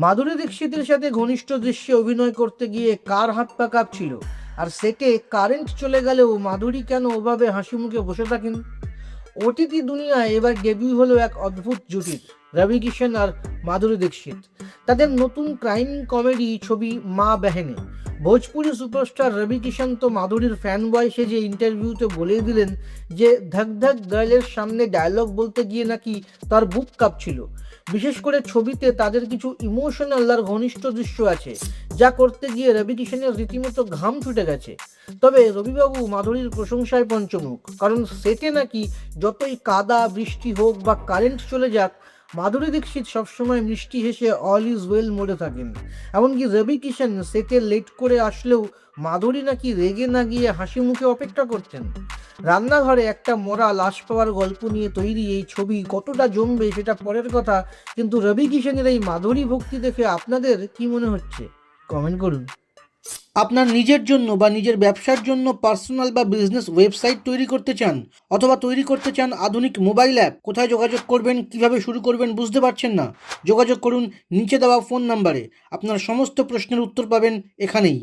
মাধুরী দীক্ষিতের সাথে ঘনিষ্ঠ দৃশ্যে অভিনয় করতে গিয়ে কার হাত পা কাঁপছিল, আর সেটে কারেন্ট চলে গেলেও মাধুরী কেন ওভাবে হাসি মুখে বসে থাকেন? ওটিটি দুনিয়ায় এবার ডেবিউ হলো এক অদ্ভুত জুটির, রবি কিষণ আর মাধুরী দীক্ষিত। তাদের নতুন ক্রাইম কমেডি ছবি মা বেহেনে। ভোজপুরি সুপারস্টার রবি কিষণ তো মাধুরীর ফ্যান বয় সেজে ইন্টারভিউতে বলেই দিলেন যে ধক ধক গার্লের সামনে ডায়লগ বলতে গিয়ে নাকি তার বুক কাঁপছিল। বিশেষ করে ছবিতে তাদের কিছু ইমোশনাল আর ঘনিষ্ঠ দৃশ্য আছে, যা করতে গিয়ে রবি কিষণের রীতিমতো ঘাম ছুটে গেছে। তবে রবিবাবু মাধুরীর প্রশংসায় পঞ্চমুখ, কারণ সেটে নাকি যতই কাদা বৃষ্টি হোক বা কারেন্ট চলে যাক, মাধুরী দীক্ষিত সবসময় মিষ্টি হেসে অল ইজ ওয়েল মোডে থাকেন। এমনকি রবি কিষণ সেটে লেট করে আসলেও মাধুরী নাকি রেগে না গিয়ে হাসি মুখে অপেক্ষা করতেন। রান্নাঘরে একটা মরা লাশ পাওয়ার গল্প নিয়ে তৈরি এই ছবি কতটা জমবে সেটা পরের কথা, কিন্তু রবি কিষণের এই মাধুরী ভক্তি দেখে আপনাদের কি মনে হচ্ছে? কমেন্ট করুন। আপনার নিজের জন্য বা নিজের ব্যবসার জন্য পার্সোনাল বা বিজনেস ওয়েবসাইট তৈরি করতে চান, অথবা তৈরি করতে চান আধুনিক মোবাইল অ্যাপ, কোথায় যোগাযোগ করবেন, কিভাবে শুরু করবেন বুঝতে পারছেন না? যোগাযোগ করুন নিচে দেওয়া ফোন নাম্বারে। আপনার সমস্ত প্রশ্নের উত্তর পাবেন এখানেই।